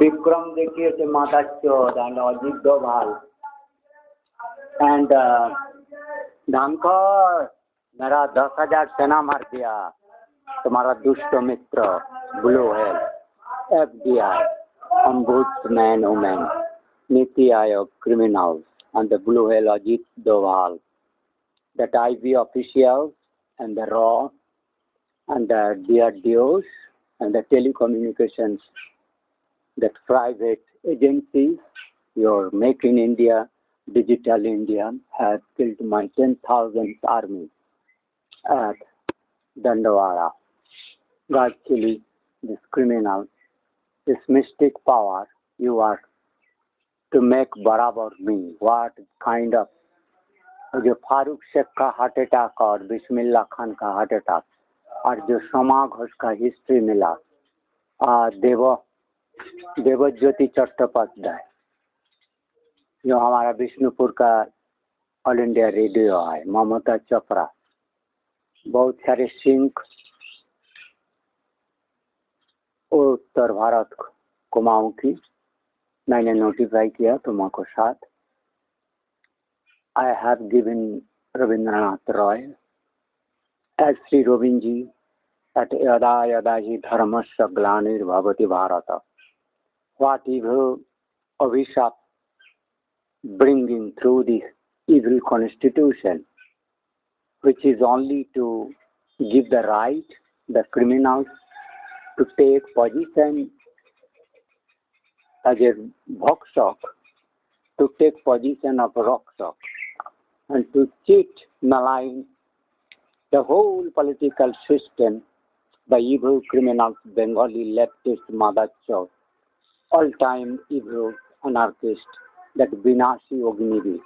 विक्रम देखिए थे माता चौथ एंड अजीत डोभाल एंड धनखर मेरा 10,000 सेना मार दिया तुम्हारा दुष्ट मित्र blue whale FBI ombudsman women NITI Aayog criminals and the blue hell Ajit Doval that IB officials and the raw and the DRDOs and the telecommunications that private agencies, your Make in India, Digital India, has killed my 10,000th army at Dandawara. Actually, this criminal, this mystic power, you are to make barabar me. What kind of जो फारूक शेख का heart attack और बिस्मिल्ला खान का heart attack और जो समा घोष का history मिला देवज्योति चट्टोपाध्याय जो हमारा विष्णुपुर का ऑल इंडिया रेडियो है, ममता चोपड़ा, बहुत सारे सिंह उत्तर भारत कुमाऊं की मैंने नोटिफाई किया तुमको साथ. I have given Rabindranath Roy as Srirobinji at Yada Yada Hi Dharmasya Glanir Bhavati Bharata. What evil Abhishap bringing through this evil constitution, which is only to give the right, the criminals, to take position as a Bhokshok, to take position of Rockshok, and to cheat, malign the whole political system by evil criminals, Bengali leftist Madachok, all-time evil anarchist, that Binasi Ognivi,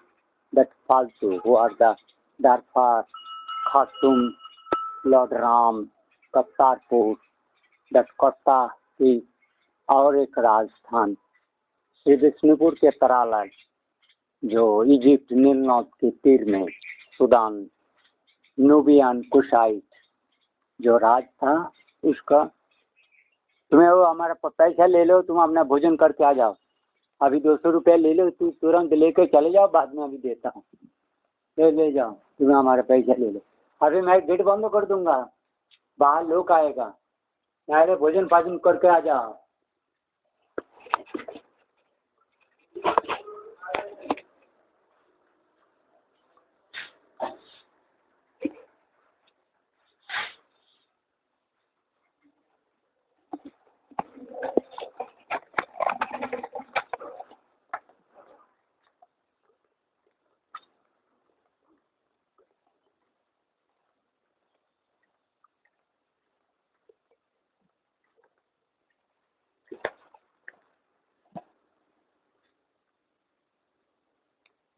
that Falsu, who are the Darfar, Khartoum, Lord Ram, Kartarpur, that Kota की और एक राजस्थान श्री विष्णुपुर के तराला जो Egypt नील नद के तीर में Sudan Nubian कुशाइट जो राज था उसका तुम्हें वो हमारा पैसा ले लो, तुम अपना भोजन करके आ जाओ, अभी 200 रुपये ले लो, तू तुरंत लेकर चले जाओ, बाद में अभी देता हूँ, ले जाओ, तुम्हें हमारा पैसा ले लो, अभी मैं गेट बंद कर दूंगा, बाहर लोग आएगा, अरे भोजन पाजन करके आ जाओ.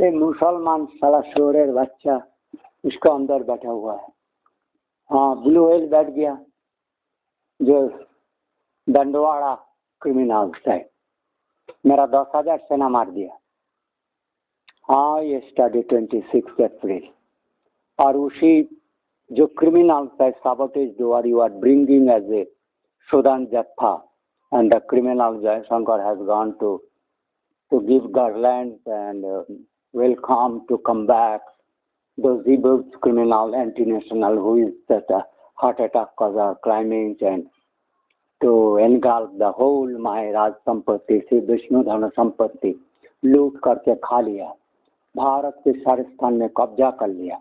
एक मुसलमान साला शोरेर बच्चा उसका अंदर बैठा हुआ है. हाँ, ब्लू हेल बैठ गया जो दंडवाड़ा क्रिमिनल है, मेरा 10,000 सेना मार दिया. हाँ, ये स्टडी 26 अप्रैल और उसी जो क्रिमिनल है sabotage door you are bringing as a Sudan जत्था and the criminal Jaishankar has gone to give garlands and welcome to come back those evil criminal anti-national who is that heart attack causer climbing and to engulf the whole my Raj Sampatti से विष्णु धन संपत्ति लूट करके खा लिया, भारत के सारे स्थान में कब्जा कर लिया.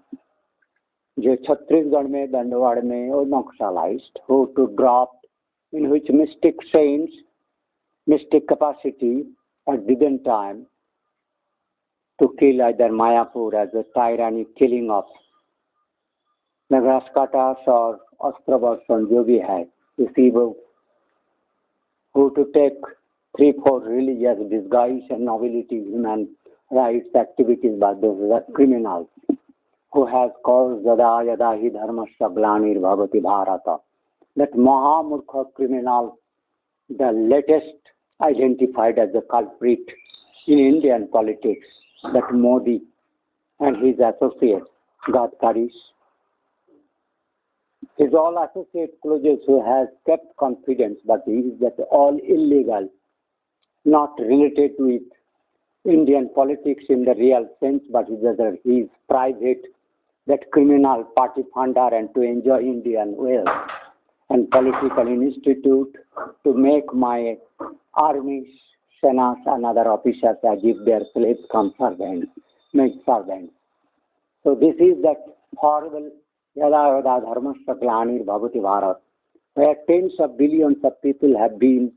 जो छत्तीसगढ़ में दंडवाड़ में और नक्सलाइज्ड who to drop in which mystic saints mystic capacity at given time to kill either Mayapur as a tyranny killing of Nagraskatas or Astravarsan जो भी है, इस evil who to take 3-4 religious disguise and nobility human rights activities by those criminals who has caused Yada Yada Hi Dharmasya Glanir Bhavati Bharata. That Mahamurkha criminal, the latest identified as the culprit in Indian politics, that Modi and his associates, Gadkaris, his all associate closes who has kept confidence, but he is that all illegal not related with Indian politics in the real sense, but whether he is private, that criminal party funder, and to enjoy Indian wealth and political institute, to make my armies, senas, and other officers as if their slaves come servants, make servants. So this is that horrible yada yada dharmasya glanir bhavati bharat, where tens of billions of people have been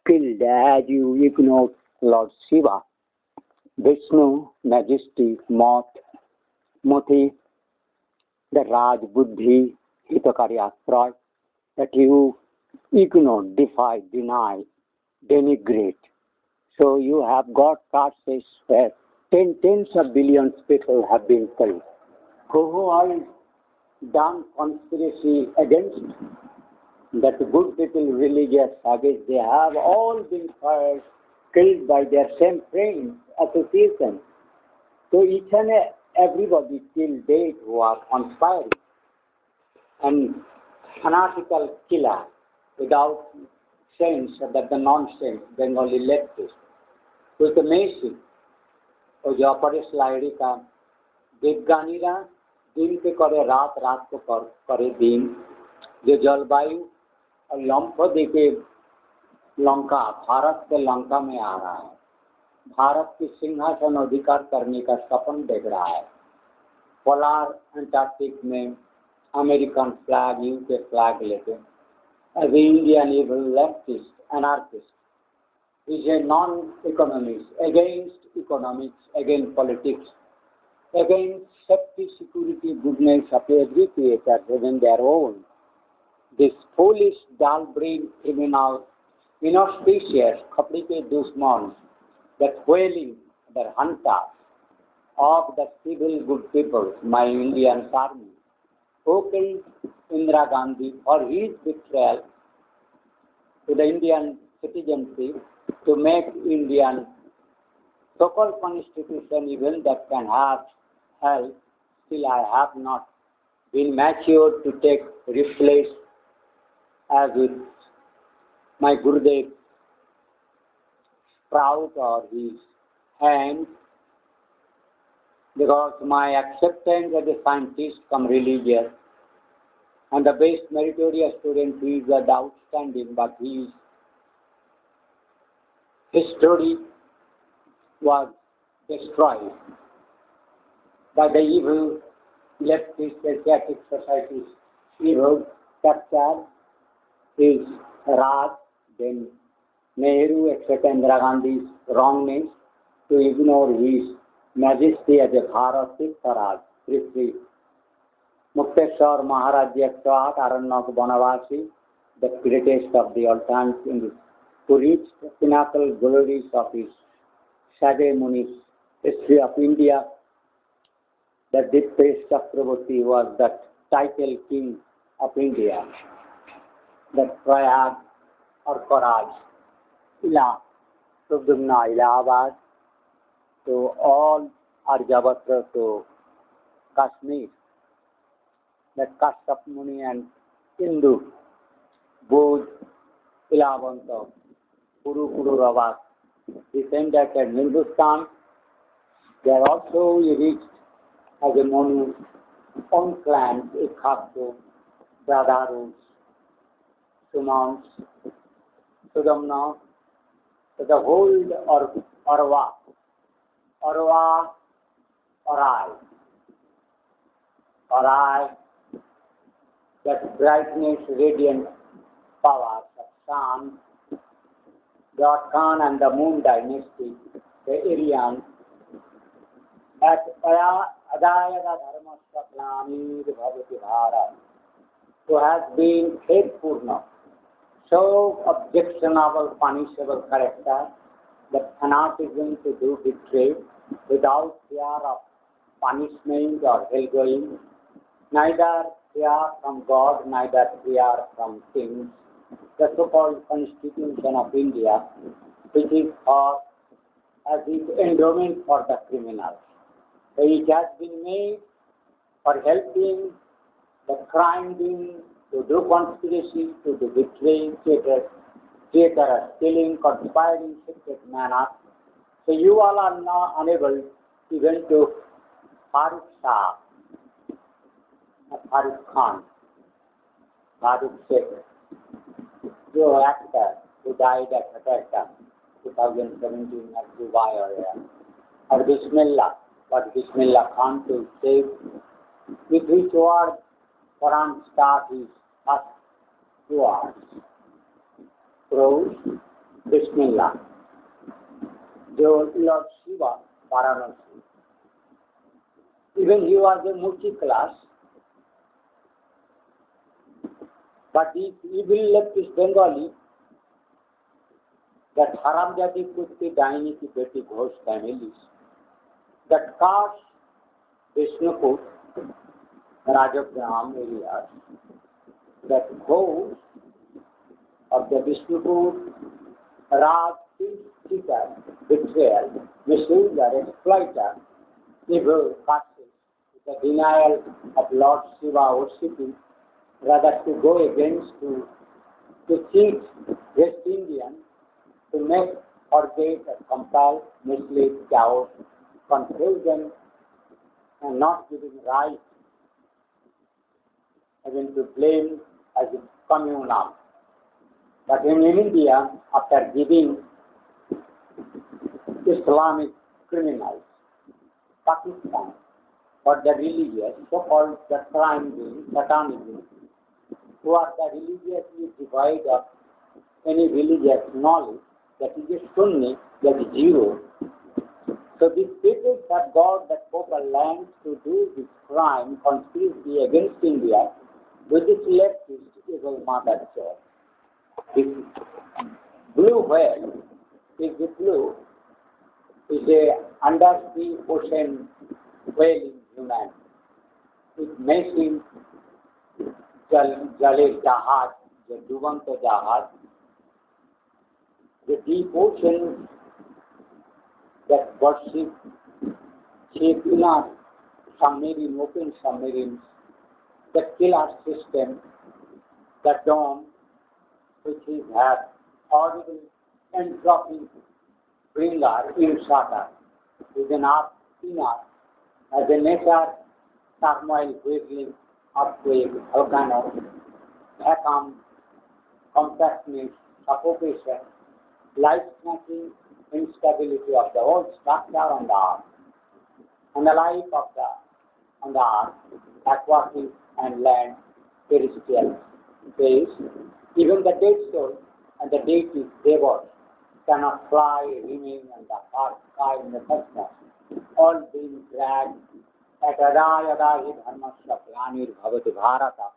killed, as you ignore Lord Shiva, Bisshnu, Majesty, Moth, Moti, the Raj, Buddhi, Hitakari Astroy, that you ignore, defy, deny, denigrate. So you have got cases where tens of billions of people have been killed. Who all done conspiracy against that good people, religious service, they have all been fired, killed by their same friends, associations. So each and everybody till date who are conspiring. And fanatical killer without sense, that the nonsense, Bengali leftist, with the Mason, और जो अपरेश लाइडी का विज्ञानीरा दिन पे करे रात, रात को करे दिन, जो जलवायु और लंफ देके लंका, भारत के लंका में आ रहा है, भारत की सिंहासन अधिकार करने का सपन देख रहा है, पोलार अंटार्कटिक में अमेरिकन फ्लैग, यूके फ्लैग लेके, as the Indian evil leftist, anarchist, is a non-economist, against economics, against politics, against safety, security, goodness of every creature, even their own. This foolish, dull-brained, criminal, inauspicious, khapri ke dushmans, that wailing, the hunters of the civil good people, my Indian army, who killed Indira Gandhi for his betrayal to the Indian citizenship, to make Indian so-called constitution even that can have help. Still I have not been matured to take replace as with my Gurudev sprout or his hand, because my acceptance as a scientist come religious, and the best meritorious student who is the outstanding, but his story was destroyed by the evil leftist Asiatic society's evil capture his Raj, then Nehru, etc. Indira Gandhi's wrongness, to ignore his majesty as a Bharati Raj, Prithvi, Mukteshwar Maharaj Yakshat, Aranyak Banavasi, the greatest of the all times, who reached the pinnacle glories of his Sade Muni's history of India. The Dipesh Chakraborty was the title king of India, the Prayag or Karaj, Subdumna, Allahabad, to all Arjavatra, to Kashmir, that Kashyap Muni and Hindu, Bhuj, Ilavanta, Kuru Ravas, descended in Hindustan. They are also reached as a Monu, own clans, Ekhato, Brotherhoods, Sumans, Sudamna, so the whole Orwa, Orai, that brightness, radiant powers of sun, the Khan and the Moon dynasty, the Aryan, that Adayada Dharmasya Planir Bhavati Bharat, who has been faithful now, so objectionable, punishable character, that fanaticism to do betray without fear of punishment or hell-going, neither fear from God, neither fear from kings, the so-called constitution of India, which is thought as its endowment for the criminals. So it has been made for helping the crime being to do conspiracy, to do betray, traitors, traitorous, killing, conspiring, secret manner. So you all are now unable even to Farooq Shah, Farooq Khan, Farooq Sheikh, the actor who died at heart attack 2017 at Dubai or Bismillah, but Bismillah Khan to save, with which word Quran starts his first two words. Prose, Bismillah. The Lord Shiva, Varanasi. Even he was a multi-class, but this evil leftist Bengali, that Haramjadi Kutti Daini ki Beti Ghosh families, that caste Bishnupur, Rajagram areas, that Ghosh of the Bishnupur, Raj, cheater, betrayal, misuser, exploiter, evil causes, the denial of Lord Shiva worshipping, rather to go against, to cheat West Indians, to make, forget, compel, mislead, chaos, confusion, and not giving right, even to blame as communal. But in India, after giving Islamic criminals, Pakistan, or the religious, so-called the crime being, satanism, who are the religiously devoid of any religious knowledge, that is a Sunni, that is zero. So these people have got the proper land to do this crime, conspiracy against India, with this leftist evil mother church. This blue whale is the blue, is a undersea ocean whale in human. It massive jale jahaz, the Duvanta jahaz, the deep ocean that worship ship in our submarine, open submarines, the killer system, the dome, which is have horrible entropy bringer in Sata, is an earth spinner, as a nature turmoil whirling earthquake, volcano, vacuum, compactness, suffocation, life-snatching instability of the whole structure on the earth, and the life of on the earth, aquatic and land, terrestrial space. Even the dead soul and the deities, devas, cannot fly, remain in the earth sky in the cosmos, all being dragged at Adaya Dharmasya Planir Bhavati Bharata.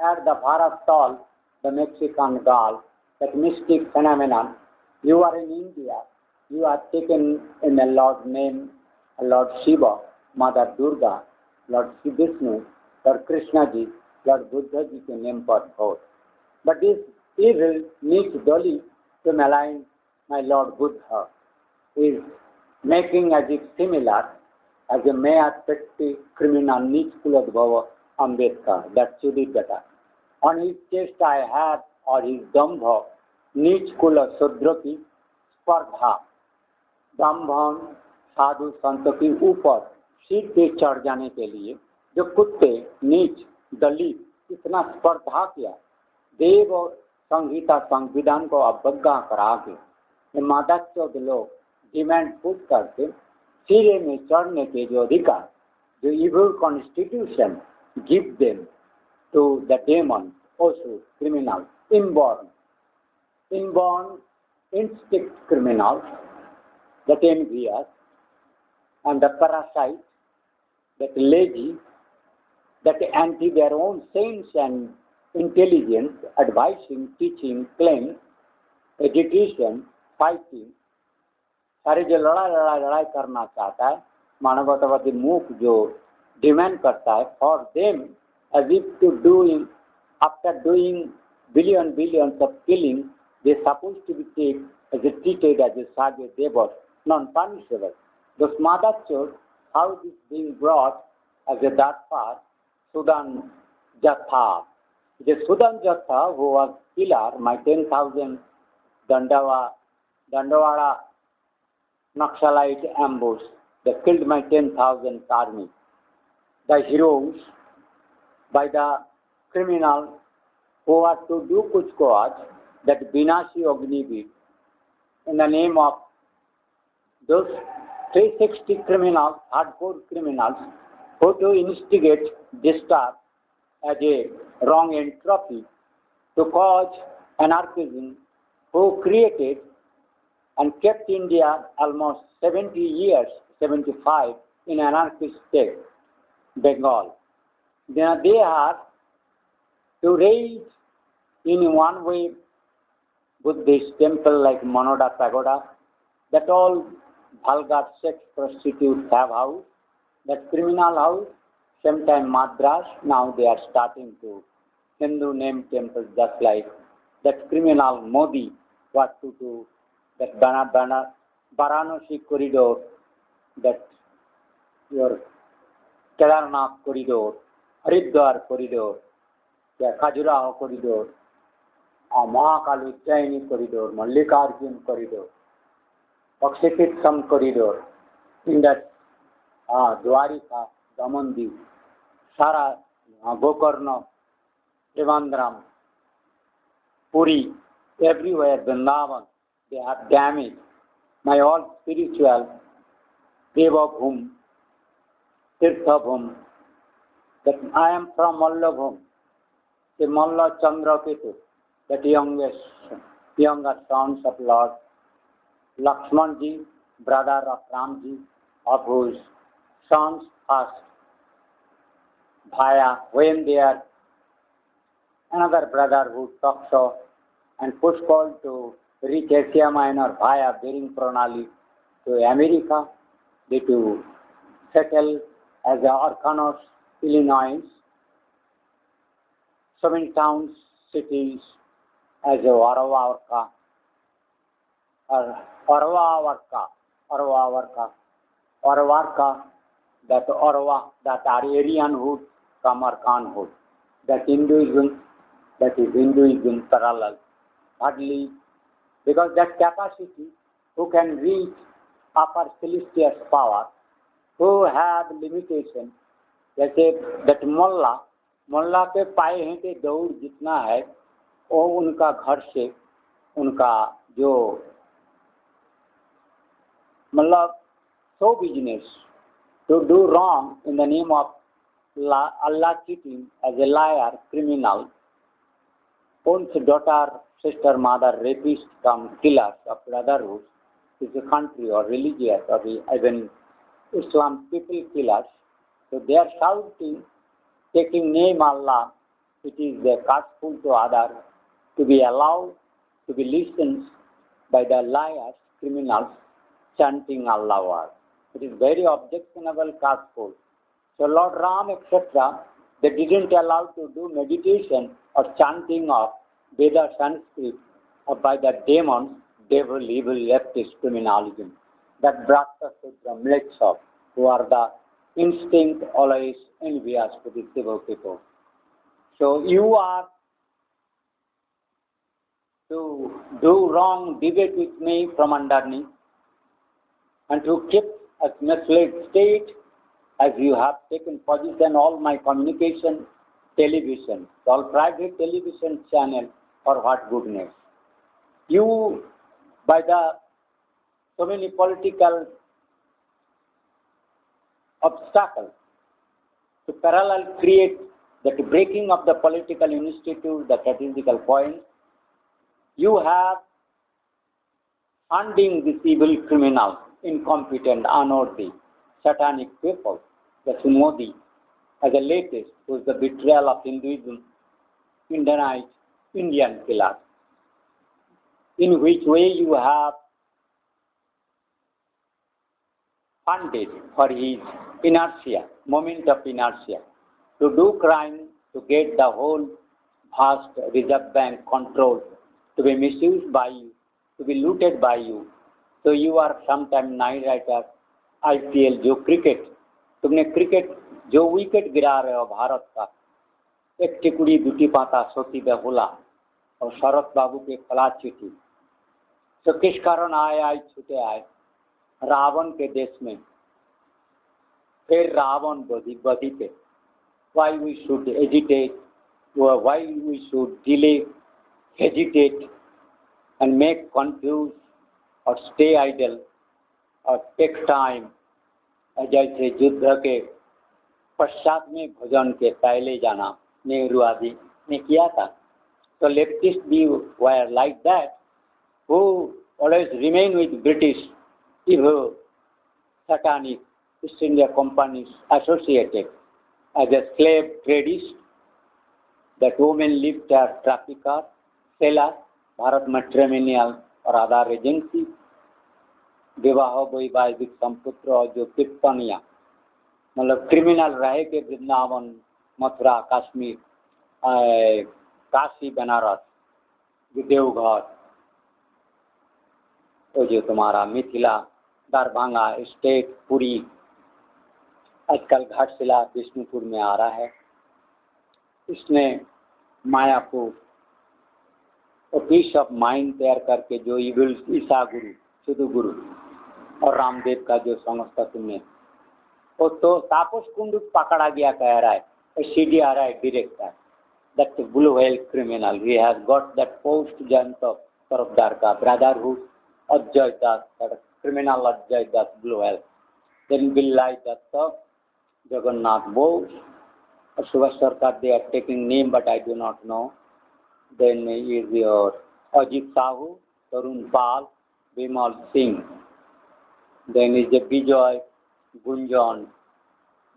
At the Bharat Tall, the Mexican Gulf, that mystic phenomenon, you are in India, you are taken in the Lord's name, Lord Shiva, Mother Durga, Lord Bisshnu, Lord Krishnaji, Lord Buddhaji के name पर हो. But this evil needs Dolly to malign my Lord Buddha, is making as if similar as a mayor petty criminal Nich Kuladbhava Ambedkar, that Sudhigata. On his chest I have, or his dambha, Nich Kula Sudraki Spardha, दम्भन साधु संतों के ऊपर seat पे चढ़ जाने के लिए जो कुत्ते नीच दलित इतना स्पर्धा किया, देव और संहिता संविधान को अवज्ञा करा के ये मादक लोग डिमांड पुट करके सिरे में चढ़ने के जो अधिकार, जो evil constitution give them to the demon, also criminals, inborn instinct criminals, that envious, and the parasite, that lazy, that anti their own sense and intelligence, advising, teaching, claim, education, fighting, सारे जो लड़ाई करना चाहता है, मानवतावादी मूक जो demand करता है, for them as if to doing, after doing billions of killing, they supposed to be taken as a treated as a savage devil, non-punishable. Those madachos, how this being brought as a darfar, Sudan Jatha. The Sudan Jatha, who was killer, my 10,000 Dandawada Naxalite ambush that killed my 10,000 army. The heroes by the criminals who are to do kuch ko aaj, that Binashi Ognibit, in the name of those 360 criminals, hardcore criminals, who to instigate disturb as a wrong entropy to cause anarchism, who created and kept India almost 70 years, 75, in anarchist state, Bengal. Then they are to raise in one way Buddhist temple like Manoda Pagoda, that all vulgar sex prostitutes have house, that criminal house, sometime Madras, now they are starting to Hindu name temples just like that criminal Modi what to do, that Varanasi corridor, that your Kedarnath corridor, Haridwar corridor, the Khajuraho corridor, Mahakal Ujjaini corridor, Mallikarjun corridor, Akshepit corridor, in that Dwarika, Damandiv, Sara, Gokarna, Trivandrum, Puri, everywhere, Vrindavan, they have damaged my all spiritual Devabhum, Tirthabhum, that I am from Mallabhum, the Malla Chandraketu, that younger sons of Lord Lakshmanji, brother of Ramji, of whose sons first Bhaya, when they are another brother who talks of and Pushkal to reach Asia Minor via Bering Pranali to America, they to settle as Arkansas, Illinois, 7 towns, cities as Oravarka, that Orva, that are Aryanhood, Kamarkanhood, that Hinduism, that is Hinduism parallel, hardly, because that capacity who can reach upper celestial power, who have limitation, जैसे that Molla के पाए हैं कि दौड़ जितना है वो उनका घर से उनका जो मतलब show business to do wrong in the name of Allah cheating as a liar, criminal, owns daughter, sister, mother, rapist, come killers of brotherhood, is a country or religious or even Islam people killers. So they are shouting, taking name Allah, it is castful to others, to be allowed, to be listened by the liars, criminals, chanting Allah word. It is very objectionable castful. So Lord Ram, etc., they didn't allow to do meditation or chanting of Veda Sanskrit or by the demons, devil, evil, leftist criminalism. That Bhakta Sutra mix of, who are the instinct always envious to the civil people. So you are to do wrong, debate with me from underneath, and to keep a misled state as you have taken position, all my communication, television, all private television channel, for what goodness. You, by the so many political obstacles, to parallel create that breaking of the political institute, the strategical point, you have funding this evil criminal, incompetent, unworthy, satanic people, the Modi, as the latest, who is the betrayal of Hinduism, indianite, Indian killer. In which way you have funded for his inertia, moment of inertia, to do crime, to get the whole vast reserve bank control, to be misused by you, to be looted by you. So you are sometime night writer, IPL, जो cricket, तुमने cricket जो wicket गिरा रहे हो भारत का, एक टिकुड़ी दुटी पाता सोती बेहुला और शरद बाबू के खिलाफ चिट्ठी, तो किस कारण आए छूटे आए रावण के देश में, फिर रावण बधी पे। Why we should hesitate, or why we should delay, hesitate and make confused or stay idle or take time, जैसे युद्ध के पश्चात में भोजन के पहले जाना नेहरू आदि ने किया था। तो लेफ्टिस्ट भी were like that, who always remain with British, evil, satanic East India companies associated as a slave traders, that women lived as traffickers, sellers, Bharat matrimonial और आधार एजेंसी, विवाह वैवाहिक संपुत्र और जो कीर्तनिया मतलब क्रिमिनल रहे के वृंदावन, मथुरा, कश्मीर, काशी, बनारस, देवघर, तो जो तुम्हारा मिथिला, दरभंगा स्टेट, पुरी, आजकल घाटशिला विष्णुपुर में आ रहा है। इसने मायापुर और पीस ऑफ माइंड तैयार करके जो इविल ईसा गुरु, शुद्ध गुरु और रामदेव का जो समझता तुमने, वो तो तापस कुंड पकड़ा गया कह रहा है, सीडी आ रहा है director, that blue whale criminal, we have got that post Jayant Tarafdar का brotherhood Ajay Das, criminal Ajay Das blue whale, then Billai Dutt, Jagannath Bose, Subhash Sarkar, they are taking name but I do not know. Then is your Ajit Sahu, Tarun Pal, Bimal Singh. Then is the Bijoy Gunjan.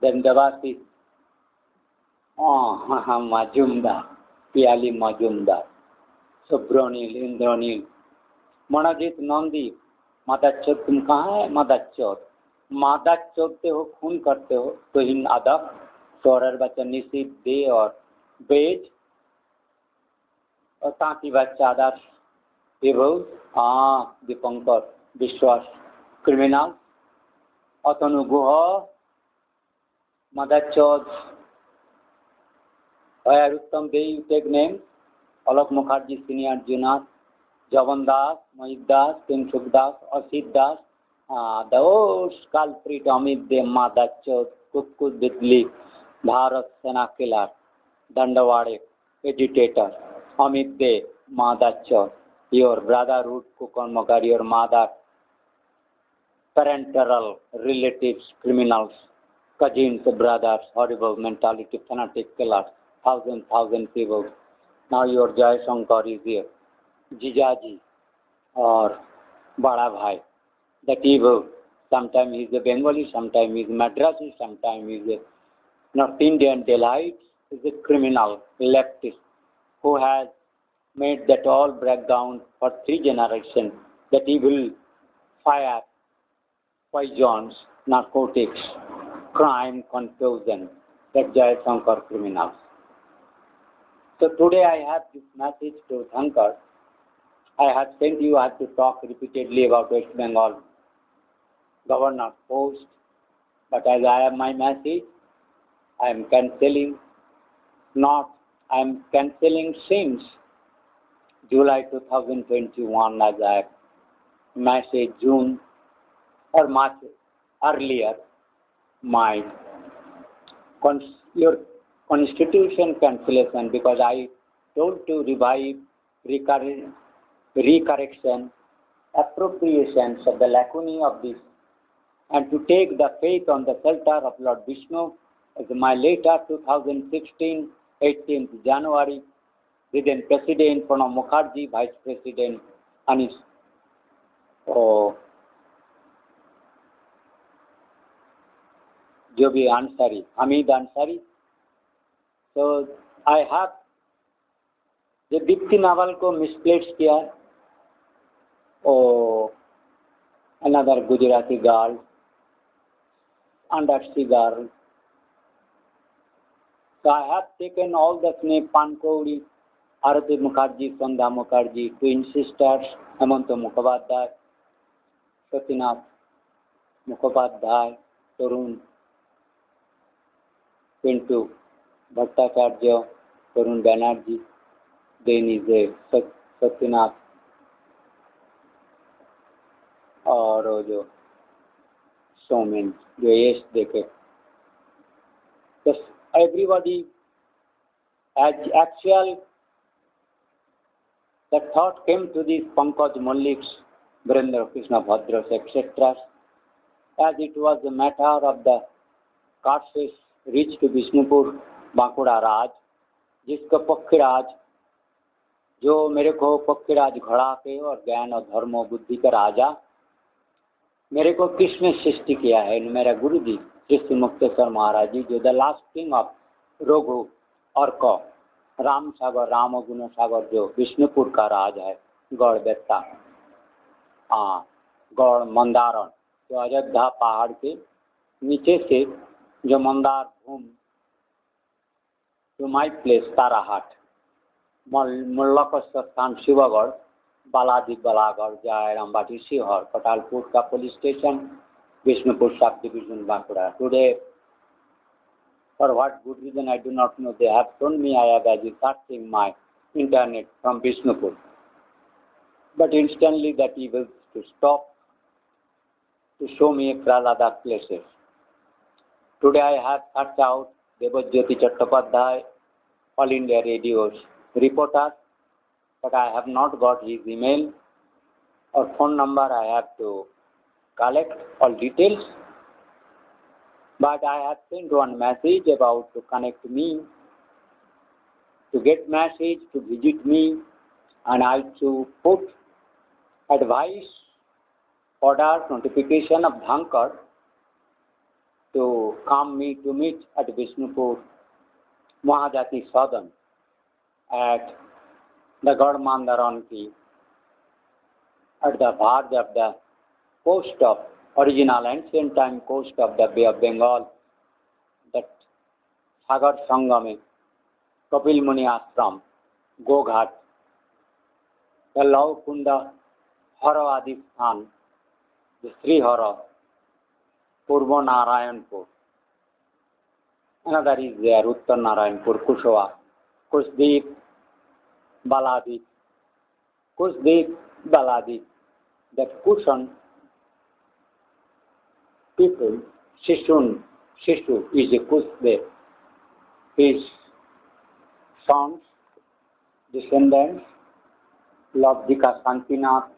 Then Devasi Majumdar, Piali Majumdar, Subronil, Indranil, Manajit Nandi, Madachot, तुम कहाँ है मदच्चोर, मादा चोरते हो, खून करते हो, तो इन अदब चौरर बच्चा निश्चित दे और बेच और तांती बच्चा आदर्श विभव दीपंकर विश्वास क्रिमिनल अतनु गुह मदच्चोद Uttam they you take name Alak Mukherjee senior जुनाथ जवन दास मोहित दास किंगसुख दास असित दास those culprit Amit De Madachot, Kukku Bidli, Bharat Sena Killer, Dandawade, agitator, Amit De Madachot, your brotherhood Kukon Mogar, your mother, parental relatives, criminals, cousins, brothers, horrible mentality, fanatic killers, thousand people. Now your Jai Shankar is here, Jijaji or Bada Bhai. That evil, sometimes he is a Bengali, sometimes he is Madrasi, sometimes he is a North Indian delight, is a criminal leftist who has made that all background for 3 generations, that evil, fire, poisons, narcotics, crime, confusion, that Jai Shankar criminals. So today I have this message to Shankar. I have sent you, I have to talk repeatedly about West Bengal governor post, but as I have my message, I am cancelling since July 2021 as I have message June or March earlier, my your constitution cancellation, because I told to revive recorrection, appropriations of the lacunae of this, and to take the faith on the shelter of Lord Bisshnu as my letter 2016, 18th January, with then President Pranab Mukherjee, Vice President Anis, जो भी Ansari, Hamid Ansari. So I have the Dipti novel को misplaced किया, another Gujarati girl, undersea girl. So I have taken all the name Pankouri, Arati Mukherjee, Sandhya Mukherjee, twin sisters, Hemanta Mukhopadhyay, Satyanath Mukhopadhyay, Tarun, Pintu Bhattacharya, Tarun Banerjee, then is a Satyanath और वो जो सोमेन जो यश देखे, everybody as actual the thought came to these Pankaj Malliks, Virendra Krishna Bhadras, etc. as it was a matter of the Karses reached to Bishnupur Bankura Raj, जिसका पक्षीराज जो मेरे को पक्षीराज घड़ा के और ज्ञान और धर्म और बुद्धि का राजा मेरे को किसने सृष्टि किया है? मेरा गुरु जी श्री मुक्तेश्वर महाराज जी, जो the last king of Raghu और क राम सागर, राम और गुण सागर, जो विष्णुपुर का राज है, गौड़ बेत्ता, हाँ गौड़ मंदारण, जो अयोध्या पहाड़ के नीचे से जो Mandar Bhoom to my place ताराहाट, मुल्लकस्थ स्थान शिवगढ़, बालादी बलागढ़, जय रामबाटी शिवहर, पटालपुर का police station, Bishnupur sub division Bankura. Today for what good reason I do not know, they have told me I have been searching my internet from Bishnupur, but instantly that evil to stop to show me other places. Today I have searched out Devajyoti Chattopadhyay, All India Radio's reporter, but I have not got his email or phone number. I have to collect all details. But I have sent one message about to connect me, to get message, to visit me, and I to put advice, order, notification of Dhankar to come me to meet at Bishnupur Mahajati Southern at the God Mandaran ki, at the verge of the coast of original ancient time coast of the Bay of Bengal, that Sagar Sangame, Kapil Muni Ashram, Goghat, the Lav Kunda, Hara Adisthan, the Sri Hara, Purva Narayanpur. Another is there, Uttar Narayanpur, Kushwa, Kushdeep, Baladip, that Kushan people, Shishu is a Kushdev. His sons, descendants, Labdika Santinath,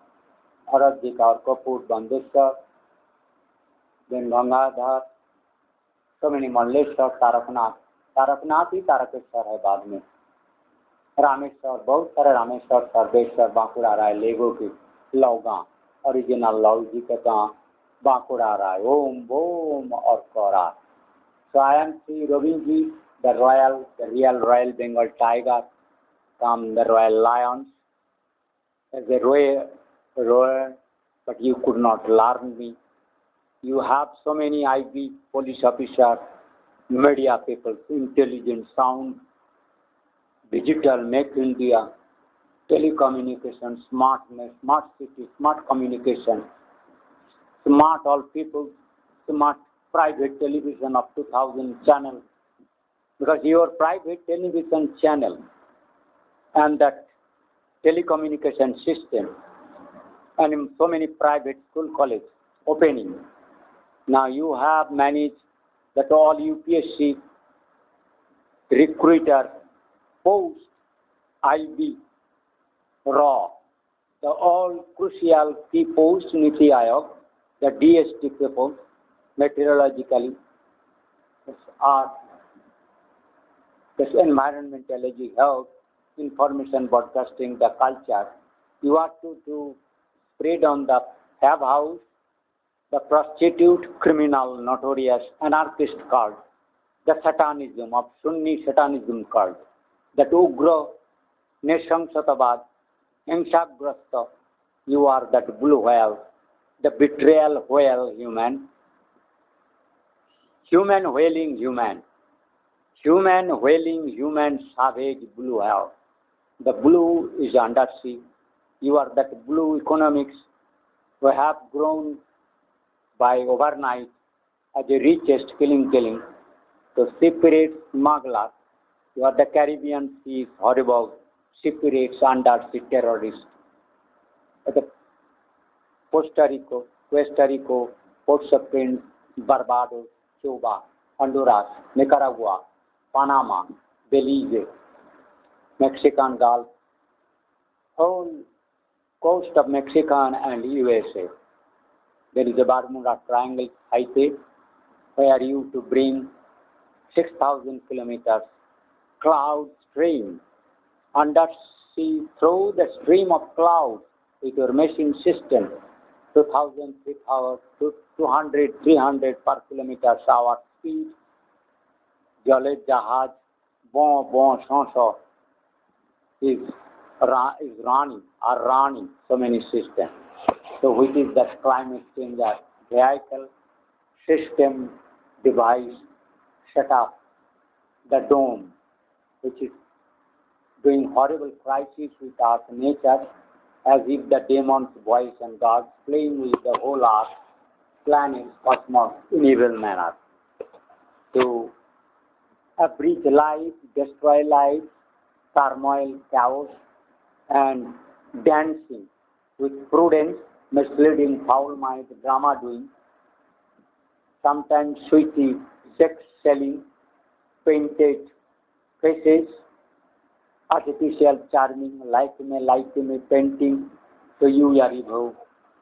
Aradhika or Kapur Bandeshwar, then Gangadhar, so many Malleshwar, Taraknath. Taraknath ही तारकेश्वर है बाद में. रामेश्वर, बहुत सारे रामेश्वर, सर्वेश्वर, बांकुड़ा राय, लेगो की लौगा, original love जी का गाँव बांकुड़ा राय, ओम बोम और कोरा. So I am Srirobinji, the real Royal Bengal tiger, from the Royal Lions, as a royal, but you could not learn me. You have so many IB, police officers, media people, intelligent, sound, digital, make India, telecommunication, smartness, smart city, smart communication, smart all people, smart private television of 2000 channels, because your private television channel and that telecommunication system and in so many private school college opening. Now you have managed that all UPSC recruiter post IB raw, the all crucial key post Niti Aayog, the DST people, meteorologically, art, this environmentology, health, information broadcasting, the culture. You are to spread on the have house, the prostitute, criminal, notorious, anarchist cult, the satanism of Sunni satanism cult, that Ugra, Nesham Satabad, Himsagrasta, you are that blue whale, the betrayal whale human, human whaling human, savage blue whale. The blue is undersea. You are that blue economics who have grown by overnight as the richest killing. So separate smuggler, you are the Caribbean Sea horrible separates undersea terrorists. The Costa Rica, Puerto Rico, Port-au-Prince, Barbados, Cuba, Honduras, Nicaragua, Panama, Belize, Mexican Gulf, whole coast of Mexican and USA. There is a Bermuda Triangle highway where you to bring 6,000 kilometers cloud stream undersea through the stream of clouds with your meshing system, 2,000, 200, 300 per kilometer hour speed. Jale jahaj, bon, shon, is running so many systems. So which is that climate change, that vehicle, system, device, set up, the dome, which is doing horrible crisis with our nature, as if the demon's voice and God playing with the whole earth, planet, cosmos in evil manner. To abridge life, destroy life, turmoil, chaos, and dancing with prudence, misleading, foul mind, drama doing, sometimes sweetie, sex selling, painted faces, artificial charming, like me, painting. So you are evil.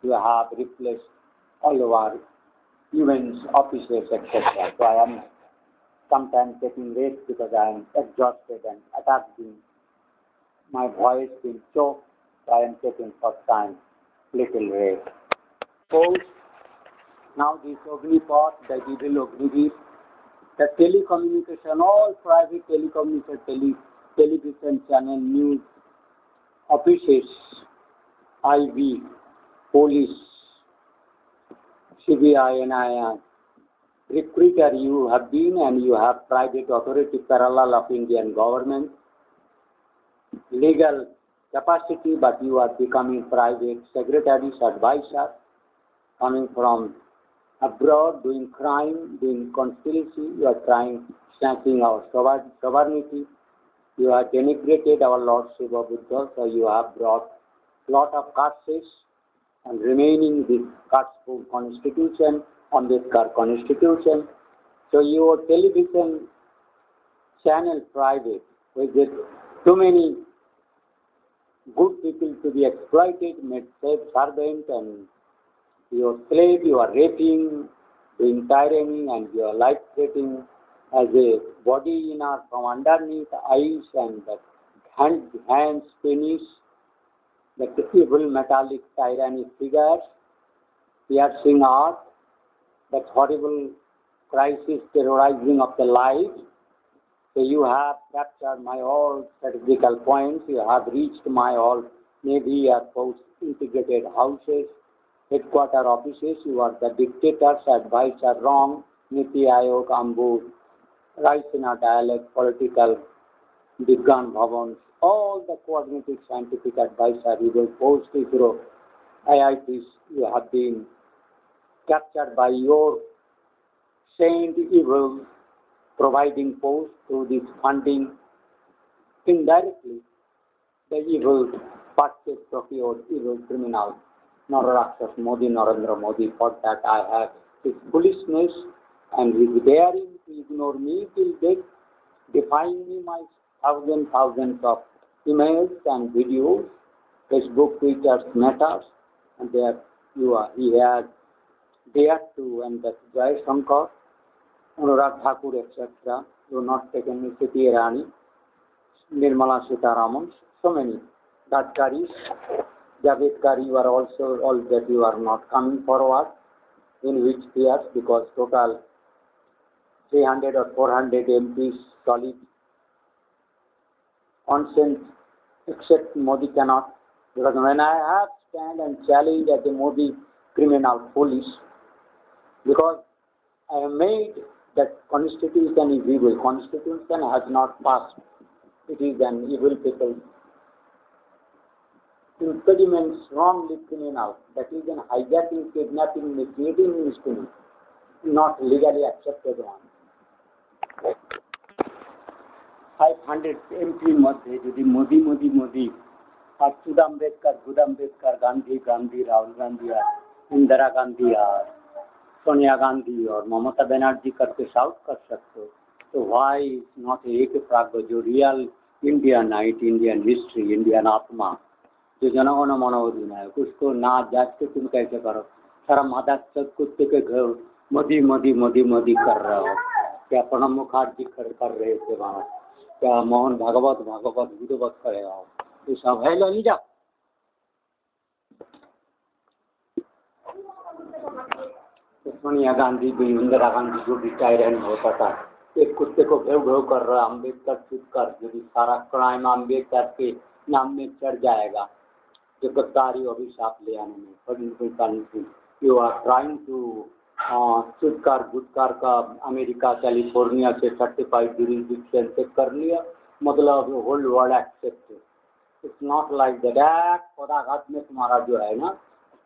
You have replaced all our events, offices, etc. So I am sometimes taking rest because I am exhausted and attacked. My voice being choked. So I am taking first time little rest. Suppose now this Ognipot, the evil Ognivir, the telecommunication, all private telecommunication, television channel, news, offices, IV, police, CBI, NIA, recruiter you have been and you have private authority parallel of Indian government, legal capacity, but you are becoming private secretaries, advisor, coming from abroad, doing crime, doing conspiracy, you are trying, snatching our sovereignty, you have denigrated our Lord Shiva Buddha, so you have brought lot of curses and remaining this curseful constitution, Ambedkar constitution. So your television channel private, with too many good people to be exploited, made slave servant, and your slave, you are raping, doing tyranny, and you are life-threatening as a body inner from underneath, eyes and the hands, penis, the evil metallic tyranny figures, piercing earth, that horrible crisis terrorizing of the life. So you have captured my all strategical points, you have reached my all Navy, Air Force integrated houses, headquarter offices, you are the dictators, advice are wrong, Niti Ayog, Ambu, rise in our dialect, political, begiign, howone, all the coordinated scientific advice are evil, post ISRO, IITs, you have been captured by your saint evil, providing post through this funding, indirectly, the evil purchase, procured, evil criminal, Naraksas Modi, Narendra Modi, for that I have his foolishness and his daring to ignore me till death, defying me my thousands of emails and videos, Facebook, Twitter, Metas, and there you are. He has dared to, and that Jai Shankar, Anurag Thakur, etc. You have not taken me, Siti Irani, Nirmala Sitaraman, so many. Gadkaris, Javed, you are also all that you are not coming forward, in which years, because total 300 or 400 MPs solid consent, except Modi cannot. Because when I have stand and challenge at the Modi criminal police, because I have made that constitution is evil. Constitution has not passed. It is an evil people. Impediments wrongly criminal. That is an hijacking, kidnapping, misleading misdemeanor, not legally accepted one. 500 MP মধ্যে যদি মোদি আর চুদাম্বেদকর, গুদাম্বেদকর, গান্ধী, রাহুল গান্ধী আর इंदिरा गांधी और सोनिया गांधी और ममता बनर्जी करके shout कर सकते हो, तो why not एक प्राग्ञ जो रियल इंडियनाइट, इंडियन हिस्ट्री, इंडियन आत्मा, जो जनगण मन अधिनायक, उसको ना जाच के तुम कैसे करो? सारा मादा कुत्ते के घर मदी मदी मदी मदी कर रहे हो। क्या प्रणब मुखर्जी कर रहे थे वहाँ, क्या मोहन भागवत विधवत करे हो, तो सब है लो नहीं जाओ। सोनिया गांधी भी, इंदिरा गांधी जो भी टायरेंट होता था, एक कुत्ते को घेव घेव कर रहा, अम्बेडकर चुप कर, यदि सारा क्राइम अम्बेडकर के नाम में चढ़ जाएगा, जो गद्दारी अभिशाप ले आने में, यू आर ट्राइंग टू चुटकार गुटकार का अमेरिका कैलिफोर्निया से 35 जुरिसडिक्शन से कर लिया, मतलब whole world except. It's not like that. पदाघात में तुम्हारा जो है ना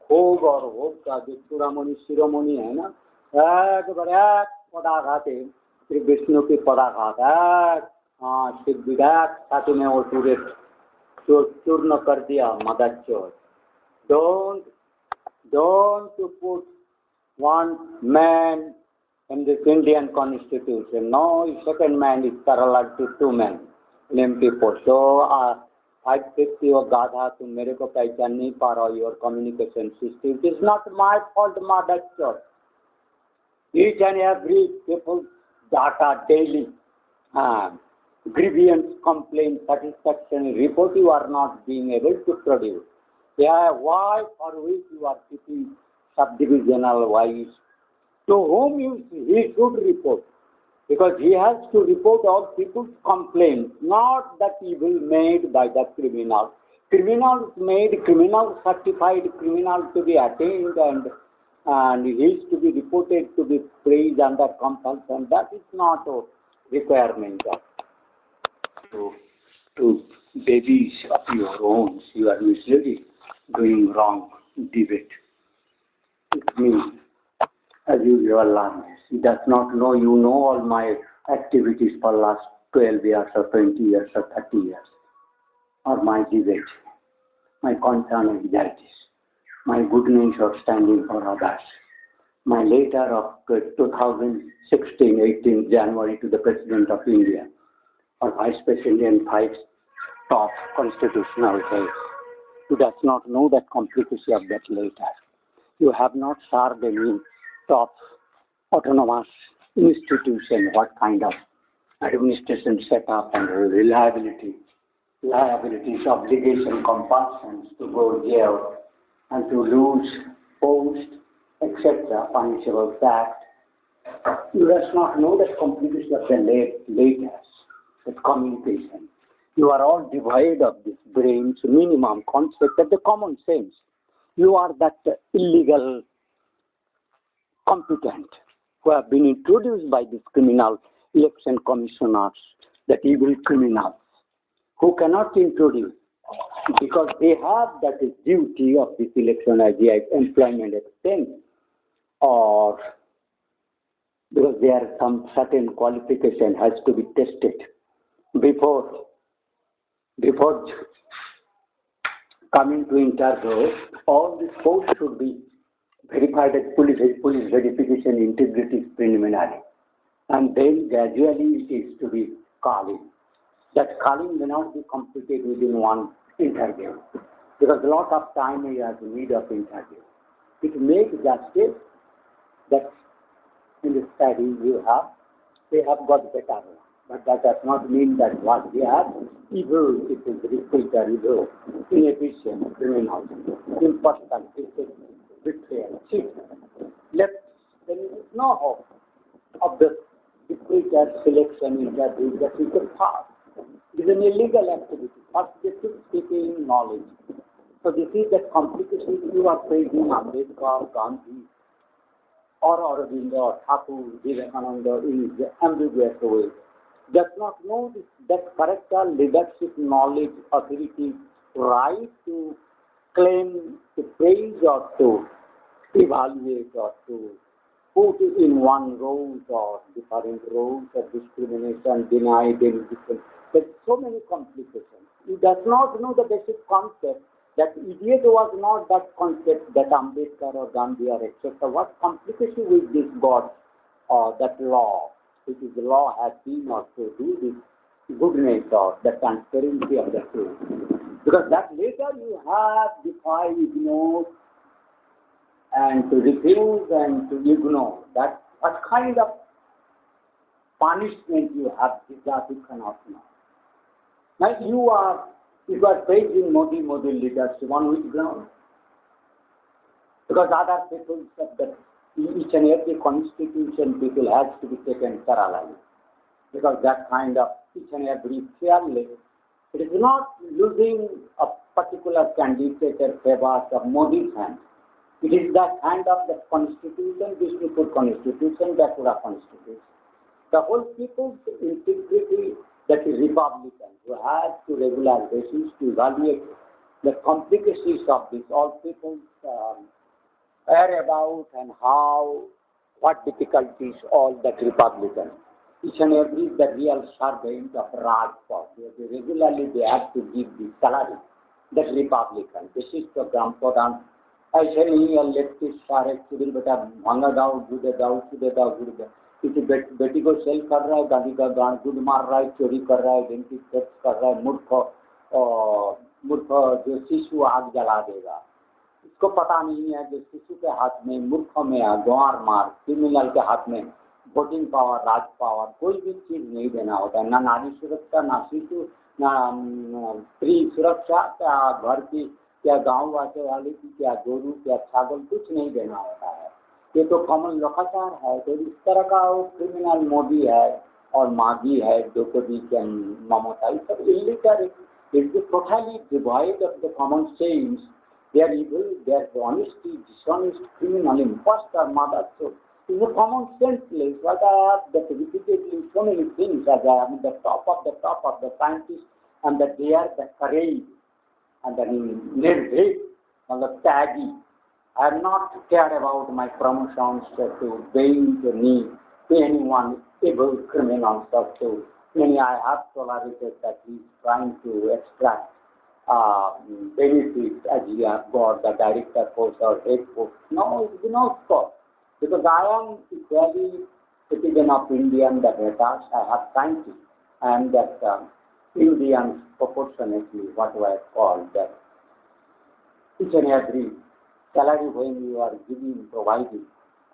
खोग और होग का जो चूड़ामणि शिरोमणि है ना, एक पदाघात है, श्री विष्णु की पदाघात है। श्री विधायक छाती में वो चूर्ण कर दिया मदर चोर। Don't to put one man in this Indian constitution. No, second man is parallel to two men in MP post. So, 550 और गाधा, तुम मेरे को पहचान नहीं पा रहा हो, your communication system. It is not my fault, mother church. Each and every people's data daily, grievance, complaint, satisfaction report you are not being able to produce. Yeah, why for which you are keeping subdivisional wise? To whom he should report? Because he has to report all people's complaints, not that evil made by the criminal. Criminals made, criminal certified criminal to be attained, and he is to be reported to be praised under compulsion. That is not a requirement to babies of your own. You are misleading, doing wrong debate. It means, as usual, learners. He does not know, you know all my activities for last 12 years or 20 years or 30 years, or my debate, my concern and anxieties, my goodness of standing for others, my letter of 2016, 18 January to the President of India, or Vice President and 5 top constitutional days. You does not know that complicacy of that letter. You have not served any top autonomous institution, what kind of administration setup and liabilities, obligation, compulsions to go jail and to lose post, etc., punishable fact. You does not know that complicacy of the letters, that communication. You are all devoid of this brain's minimum concept of the common sense. You are that illegal competent who have been introduced by these criminal election commissioners, that evil criminals, who cannot introduce because they have that duty of this election as the employment expense, or because there are some certain qualification has to be tested before coming to interview. All these posts should be verified as police verification integrity preliminary, and then gradually it is to be calling. That calling may not be completed within one interview, because a lot of time you have need of interview. It makes justice that in the study they have got better, but that does not mean that what they have evil, it is recruiter, evil, inefficient, criminal, impostor, betrayal, cheat. Then there is no hope of the recruiter selection interview that you can pass. It is an illegal activity. First, this is seeking knowledge. So this is the complication you are facing Ambedkar, Gandhi, or Aurobindo, or Thakur, Vivekananda in the ambiguous way. Does not know this, that character, leadership, knowledge, authority, right to claim, to praise, or to evaluate, or to put in one rows or different rows of discrimination, deny, benediction. There are so many complications. He does not know the basic concept That idiot was not that concept that Ambedkar or Gandhi or etc. What complication with this God or that law, which is the law has been or to do this goodness or the transparency of the truth. Because that later you have defied, ignore, and to refuse and to ignore. That what kind of punishment you have, that you cannot know. Now you are praising Modi leadership on which ground? Because other people said that each and every constitution people has to be taken thoroughly. Because that kind of each and every fairly, it is not losing a particular candidate or favors of Modi's hand. It is the hand of the constitution, Bishnupur constitution, Bakura constitution. The whole people's integrity, that is Republican, who has to regular basis to evaluate the complications of this, all people's are about and how, what difficulties all that Republican. Each and every the real servant of Rajput. Regularly they have to give the salary. That Republican. This is the Grampodan. ऐसे नहीं है leftist सारे चुड़िल बेटा भांगा दाओ गुदे दाओ गुदे किसी बेटी को सेल कर रहा है गाड़ी का गान गुद मार रहा है चोरी कर रहा है डेंटी थेफ्ट कर रहा है मूर्ख जो शिशु आग जला देगा इसको पता नहीं है जो शिशु के हाथ में मूर्खों में गंवार मार क्रिमिनल के हाथ में वोटिंग पावर राज पावर कोई भी चीज नहीं देना होता है ना नारी सुरक्षा ना शिशु ना स्त्री सुरक्षा क्या घर की क्या गांव वाले की क्या गोरू क्या छागल कुछ नहीं देना होता है ये तो कॉमन लोकाचार है तो इस तरह का वो क्रिमिनल मोदी है और मागी है द्रौपदी के ममता ये सब illiterate is totally divide of the common sense they are evil they are honesty dishonest criminal impostor mother so it's a common sense place what I have that repeatedly so many things as I am the top of the scientists and that they are the courage and the nirvik and the taggy. I am not care about my promotions to bend the knee to anyone evil criminals or to many I have tolerated that he is trying to extract benefits as he has got the director post or head post. No, it is not so. Because I am equally citizen of Indian that I have scientists and that Indians proportionately what do I call that each and every salary when you are giving, providing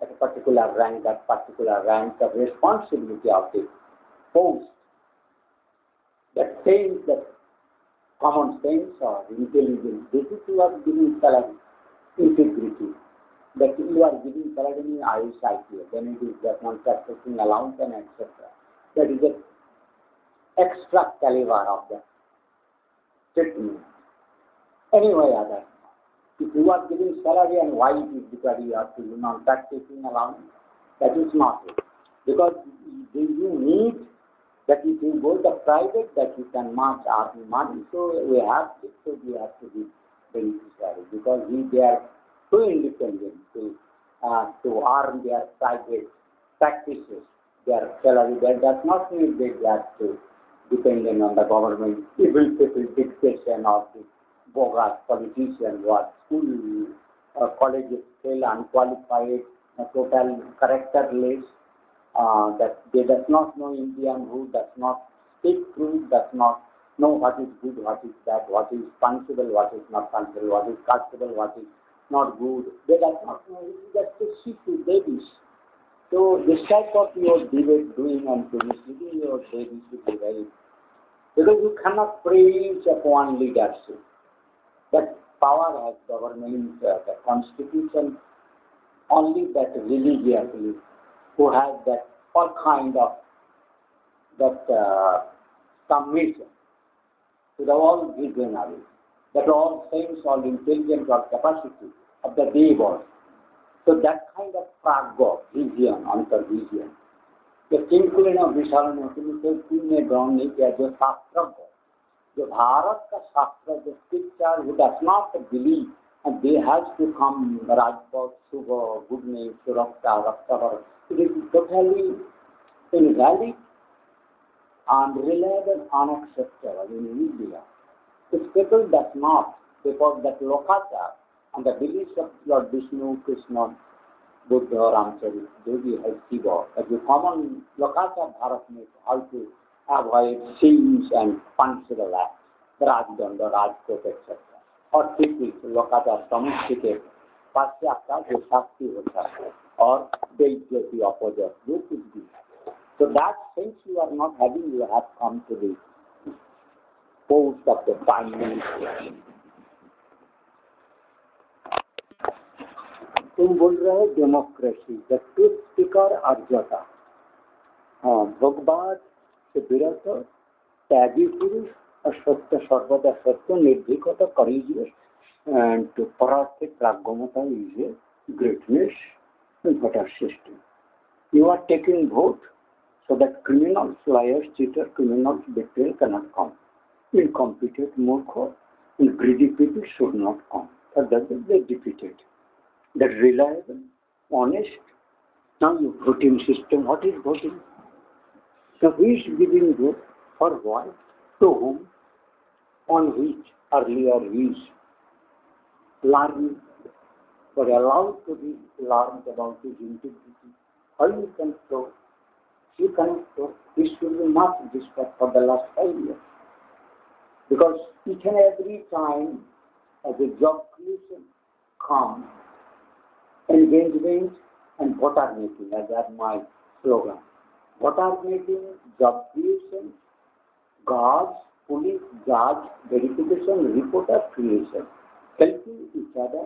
at a particular rank, that particular rank of responsibility of the post, that sense, that common sense or intelligence, this is you are giving salary, integrity, that you are giving salary in ISIT, then it is the non-practicing allowance and etc. That is the extra caliber of the treatment. Anyway, other. If you are giving salary and why it is because you have to non-practicing allowance, that is not it. Because you need that if you go to private that you can match our money, so we have to be beneficiary because they are too independent to earn their private practices, their salary. That does not mean they have to dependent on the government, evil people dictation of the bogus politician who are school colleges still unqualified, total characterless, that they does not know Indian, who does not speak truth, does not know what is good, what is bad, what is punishable, what is not punishable, what is castable, what is not good. They does not know. It is just a shit to babies. So this type of your debate doing and misleading your babies should be very. Because you cannot praise upon leadership. That power has government, the constitution, only that religiously, who has that all kind of that submission to the all visionary, that all sense, all intelligence, all capacity of the devas. So that kind of pragya, vision, antar-vision. The किंकुल ने विशाल ने तो तीन ने ground नहीं किया जो शास्त्र को जो भारत का शास्त्र जो scripture who does not believe and they has to come Rajput, Sugar, goodness, Surakta, Raktavar. It is totally invalid, unreliable, unacceptable in India. This people does not because that Lokachar and the beliefs of Lord Bisshnu, Krishna, Buddha, Ramcharit, Devi has Shiva, as the common Lokachar Bharat makes how to avoid sins and punishable acts, Rajdanda, Rajkot, etc. और ठीक लोकाचार समुच्चय के पाश्चात्य का जो शास्त्री होता है और बेइज्जती opposite जो कुछ भी है. So that since you are not having, you have come to the post of the prime minister. तुम बोल रहे हो डेमोक्रेसी, द ट्रूथ स्पीकर अर्जता. हाँ, भोगवाद से विरत त्यागी पुरुष और सत्य सर्वदा सत्य निर्भीकता courageous and to perfect pragmata is a greatness in better system. You are taking vote so that criminals, liars, cheaters, criminals, betrayal cannot come. Incompetent, murkha, and greedy people should not come. For that they defeated. That reliable, honest. Now your voting system, what is voting? So who is giving vote? For what? To whom? On which earlier is learning, but allowed to be learned about his integrity. How you can show? You cannot show. This should be not discussed for the last 5 years. Because each and every time as a job creation comes, engagement and voter making, as are my slogan. Voter making, job creation, guards, police, judge, verification, reporter creation, helping each other,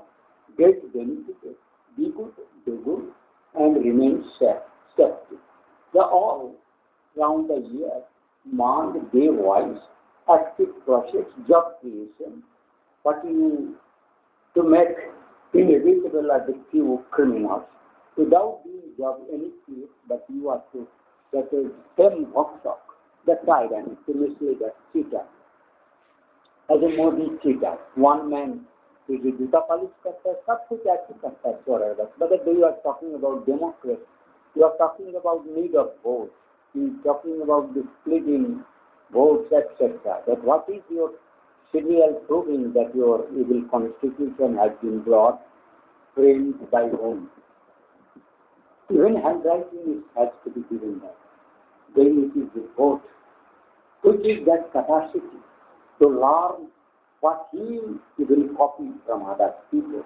get benefited, be good, do good, and remain safety. They are all round the year, month, day wise, active process, job creation, but you to make inevitable are the few criminals without doing job any case, but you are to that is same workshop, the tyrant, to mislead us, cheater. As a Modi cheater, one man is a juta polish karta hai, sab kuch aise karta hai, forever. But if you are talking about democracy, you are talking about need of votes, you are talking about the splitting votes, etc. That what is your serial proving that your evil constitution has been brought, framed by whom? Even handwriting has to be given that. Then it is the vote, which is that capacity to learn what he will copy from other people.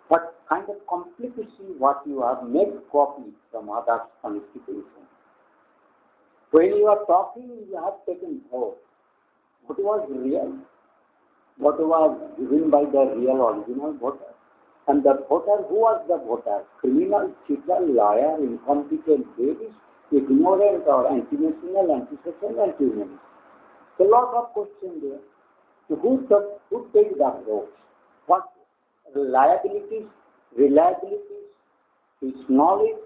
What kind of complicacy what you have made copy from other constitution. When you are talking, you have taken vote. What was real? What was given by the real original voter? And the voter, who was the voter? Criminal, cheater, liar, incompetent, babies, ignorant or anti-national, anti-social, anti-humanist. A lot of questions there. So who takes the votes? What liabilities, reliabilities, his knowledge,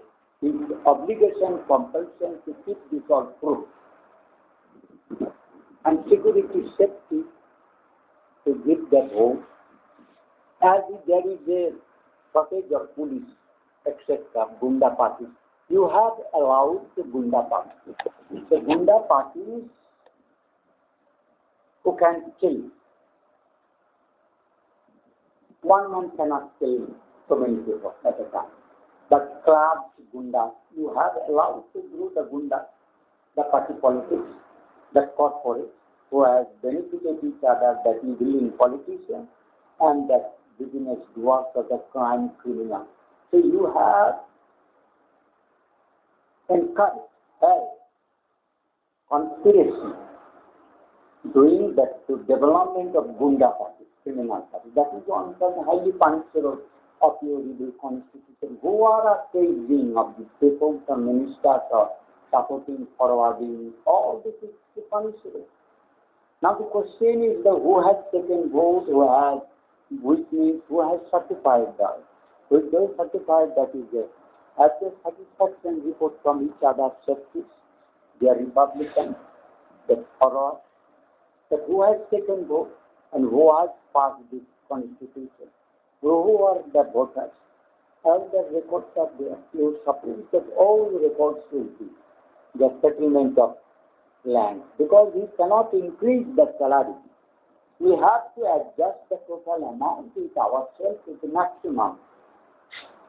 his obligation, compulsion to keep this all proof. And security, safety to give the vote. As if there is a shortage of police, etc., Gunda parties, you have allowed the Gunda parties. The Gunda parties who can kill. One man cannot kill so many people at a time. But clubs, Gunda, you have allowed to grow the Gunda, the party politics, the corporate, who has benefited each other, that evil in politicians, and that business doers of the crime criminal. So you have encouraged, helped, conspiracy, doing that to development of Gunda party, criminal party. That is one of the highly punishable of your evil constitution. Who are staging of the people, the ministers, or supporting, forwarding, all this is punishable. Now the question is who has taken vote, who has witnessed, who has certified that. With those certified, that is it. As a satisfaction report from each other's safeties, they are Republicans, the forward, that who has taken vote and who has passed this constitution. Who are the voters? All the records are there. You suppose that all the records will be the settlement of land, because he cannot increase the salary. We have to adjust the total amount with ourselves to the maximum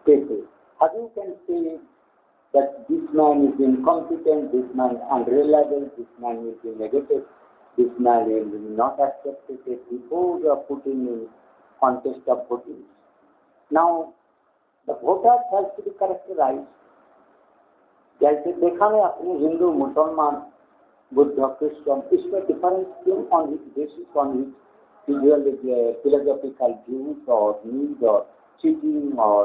cases. How you can say that this man is incompetent, this man is unreliable, this man will be negative, this man will not accept it before you are putting in contest of voting. Now, the voters has to be characterized. जैसे देखा है अपने हिंदू मुसलमान Buddha Christian इसमें difference क्यों on which basis on which usually philosophical views और need और cheating और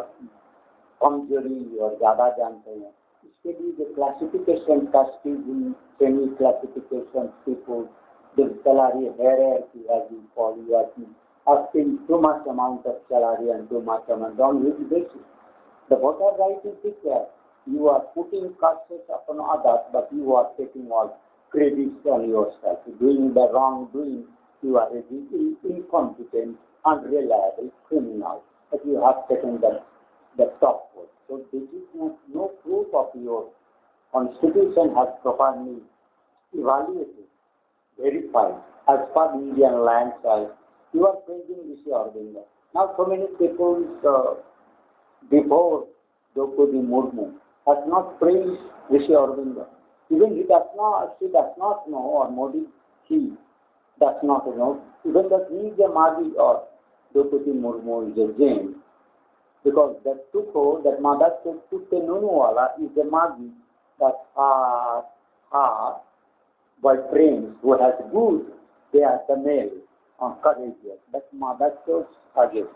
कमजोरी और ज़्यादा जानते हैं इसके लिए जो classification casting semi classification people the salary hierarchy as you call you are asking too much amount of salary and too much amount on which basis. The voter right is declared. You are putting curses upon others, but you are taking all credits on yourself. Doing the wrongdoing, you are a incompetent, unreliable criminal. But you have taken the top vote. So this is no proof of your constitution has properly evaluated, verified as per the Indian land size. You are praising Rishi Aurobindo. Now so many people before Draupadi Murmu has not praised Rishi Aurobindo. Even she does not know, or Modi, he does not know, even that he is a Mahdi or Draupadi Murmu is a Jain. Because that Tukho, that mother took the Nunuwala is a Mahdi that are by friends who has good, they are the male courageous. But mother chose again.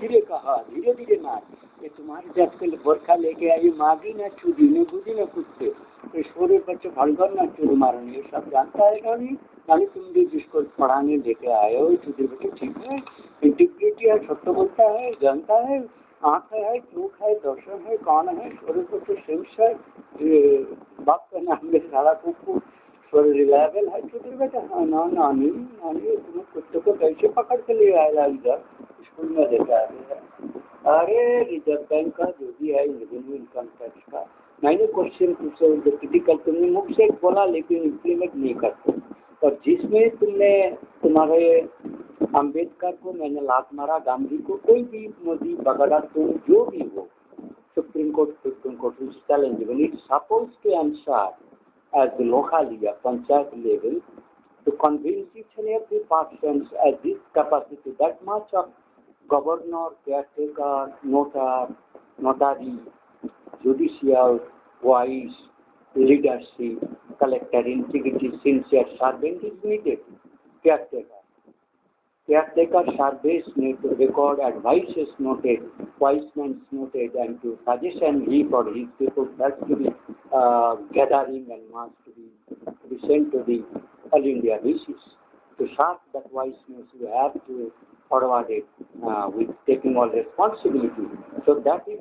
धीरे कहा, धीरे धीरे मार, ये तुम्हारे जब कल बरखा लेके आई मागी ना चूड़ी ने बुझी ना कुछ से छोटे बच्चे भलकर ना चूड़ी मारेंगे, सब जानता है ना नहीं, यानी तुम भी जिसको पढ़ाने लेके आए हो छोटे बच्चे ठीक है, इंटीग्रिटी है, छोटा बोलता है, जानता है, आँख है, चूक है, दर्शन है, कौन है, छोटे बच्चे सेंस है, बाप का नाम में सारा कुछ थोड़ा रिलायबल है छोटे बेटा। हाँ ना नानी नानी तुम्हें कुत्ते को कैसे पकड़ के ले आया इधर स्कूल में देखा है? अरे रिजर्व बैंक का जो भी है रेवेन्यू इनकम टैक्स का मैंने क्वेश्चन पूछा जो क्रिटिकल तुमने मुख से बोला लेकिन इम्प्लीमेंट नहीं करते, और जिसमें तुमने तुम्हारे अम्बेडकर को मैंने लात मारा, गांधी को, कोई भी मोदी वगैरह तुम जो भी हो, supreme court challenge it suppose के answer at the local level, panchayat level, to convince each and every person at this capacity, that much of governor, caretaker, notary, judicial, wise, leadership, collector, integrity, sincere servant is needed. Caretaker service need to record advices noted, wise men noted, and to suggestion he or his people has to be gathering and must to be sent to the all India basis. To serve that wiseness, you have to forward it with taking all responsibility. So that is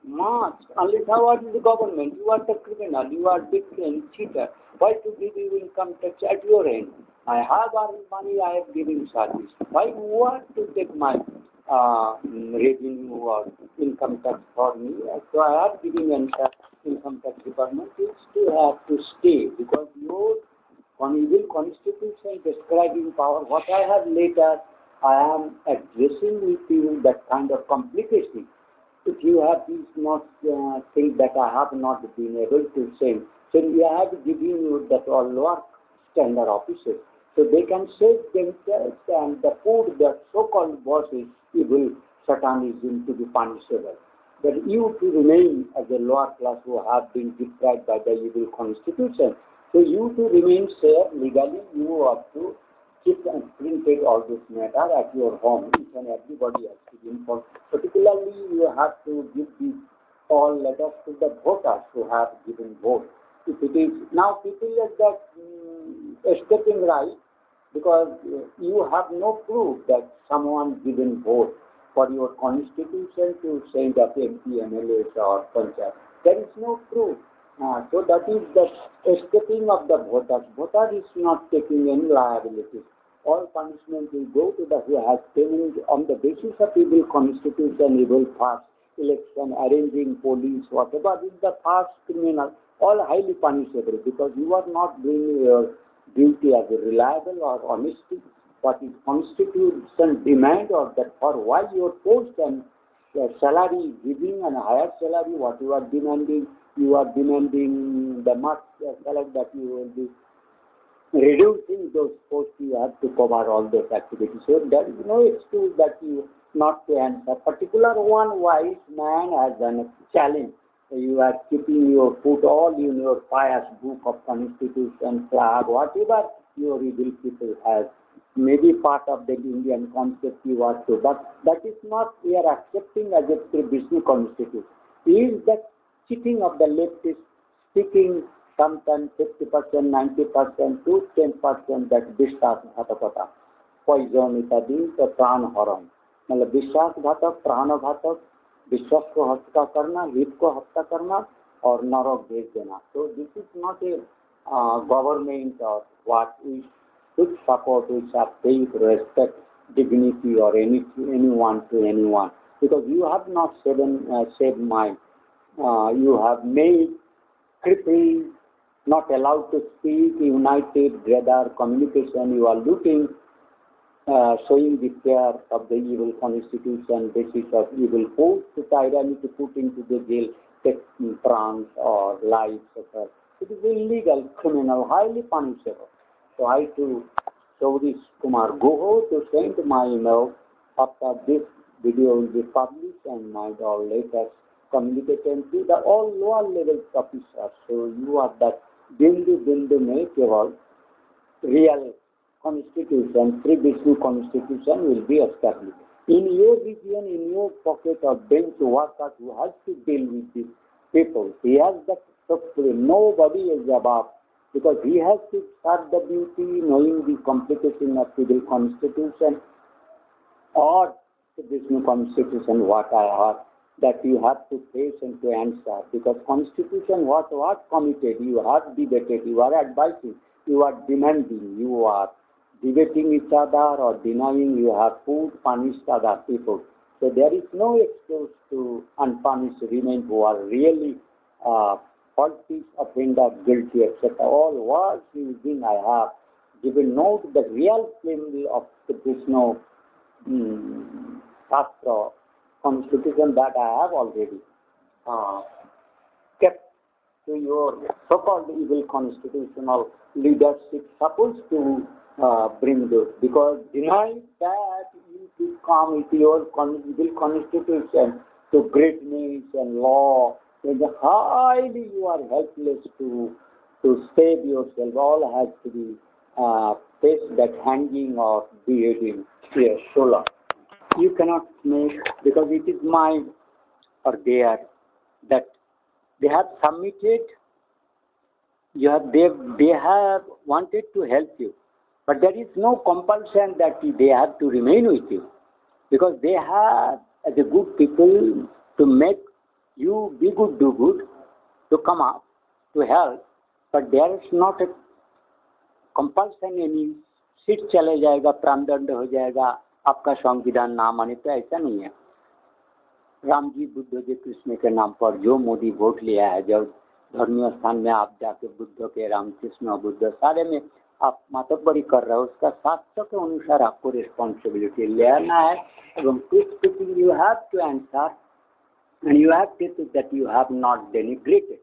must. Unless how is the government? You are the criminal, you are victim, cheater. Why to give you income tax at your end? I have earned money, I have given service. Why you want to take my revenue or income tax for me? So I have given income tax department. You still have to stay because your evil constitution describing power, what I have later, I am addressing with you that kind of complication. If you have these not things that I have not been able to say, so we have given you that all lower standard officers. So they can save themselves and the put the so-called bosses evil satanism to be punishable. But you to remain as a lower class who have been deprived by the evil constitution. So you to remain safe legally, you have to keep and print all this matter at your home. Each and everybody has to be informed. Particularly you have to give these all letters to the voters who have given vote. If it is now people like that escaping right because you have no proof that someone given vote for your constitution to send up MP, MLAs or panchayat. There is no proof. So that is the escaping of the voters. Voter is not taking any liability. All punishment will go to the who has taken on the basis of evil constitution, evil past election, arranging police, whatever is the past criminal, all highly punishable because you are not doing your duty as a reliable or honesty. What is constitution demand or that for why your post and salary giving and higher salary, what you are demanding the much salary that you will be reducing those posts, you have to cover all those activities. So there is no excuse that you not to answer. Particular one wise man has done a challenge. You are keeping your foot all in your pious book of constitution, flag, whatever your evil people has. Maybe part of the Indian concept you are to, but that is not we are accepting as a Bisshnu constitution. Is the cheating of the leftists speaking sometimes 50%, 90% to 10% that Bishtha Hatapata. Poison इत्यादि तो प्राण हरण, मतलब विश्वासघातक, प्राणघातक, विश्वास को हत्या करना, हित को हत्या करना और नरक भेज देना. So this is not a government or what we should support, which are faith, respect, dignity or anyone to anyone, because you have not saved my, you have made crippled, not allowed to speak, united, gather, communication. You are looting, showing the fear of the evil constitution, basis of evil force, to tyranny, to put into the jail, take trans or lives, etc. It is illegal, criminal, highly punishable. So I to Chaudhary Kumar Guho to send my email after this video will be published and my all letters communicated to the all lower level officers. So you are that bindu mein keval real constitution, free Bisshnu constitution will be established. In your region, in your pocket or bench worker who has to deal with these people, he has that suffering. Nobody is above, because he has to start the duty knowing the complication of civil constitution or the Bisshnu constitution, what I heard, that you have to face and to answer, because constitution what committed, you have debated, you are advising, you are demanding, you are debating each other or denying, you have put, punished other people. So there is no excuse to unpunished remain who are really faulty, offender, guilty, etc. All words using I have given note the real claim of the Bisshnu Shastra constitution that I have already kept to your so-called evil constitutional leadership supposed to bring this, because deny that you to come with your evil constitution to greatness and law, then highly you are helpless to save yourself. All has to be face that hanging or beheading here, solar. You cannot make, because it is my or their, that they have submitted, they have wanted to help you, but there is no compulsion that they have to remain with you, because they have, as a good people, to make you be good, do good, to come up, to help, but there is not a compulsion any seat चले जाएगा, प्राणदंड हो जाएगा, आपका संविधान ना माने, तो ऐसा नहीं है. राम जी, बुद्ध जी, कृष्ण के नाम पर जो मोदी वोट लिया है, जब धर्मीय स्थान में आप जाके बुद्ध के, राम कृष्ण बुद्ध सारे में आप मातब्बरी कर रहे हो, उसका शास्त्र के अनुसार आपको रिस्पॉन्सिबिलिटी लेना है. एवं speaking you have to answer and you have to that you have not denigrated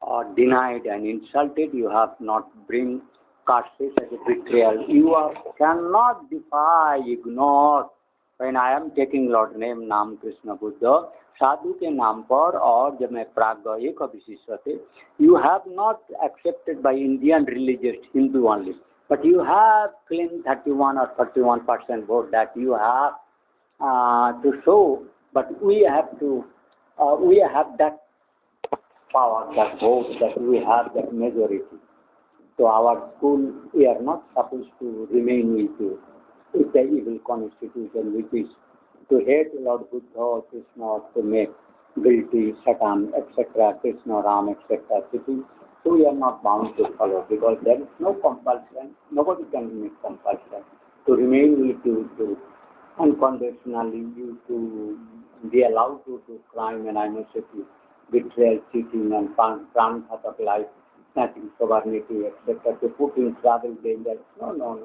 or denied and insulted, you have not bring curses as a betrayal. You cannot defy, ignore. When I am taking Lord name, नाम कृष्ण बुद्ध साधु के नाम पर, और जब मैं प्राग एक विशिष्ट थे, you have not accepted by Indian religious Hindu only, but you have claimed 31 or 31% vote that you have to show, but we have to, we have that power, that vote, that we have that majority. So our school, we are not supposed to remain with you. It's the evil constitution which is to hate Lord Buddha, Krishna, to make guilty, Satan, etc., Krishna, Ram, etc. So we are not bound to follow, because there is no compulsion. Nobody can make compulsion to remain with you, to unconditionally you to be allowed to do crime and animosity, betrayal, cheating, and pran-ghatak life, snatching sovereignty, etc., to put in travel danger. No.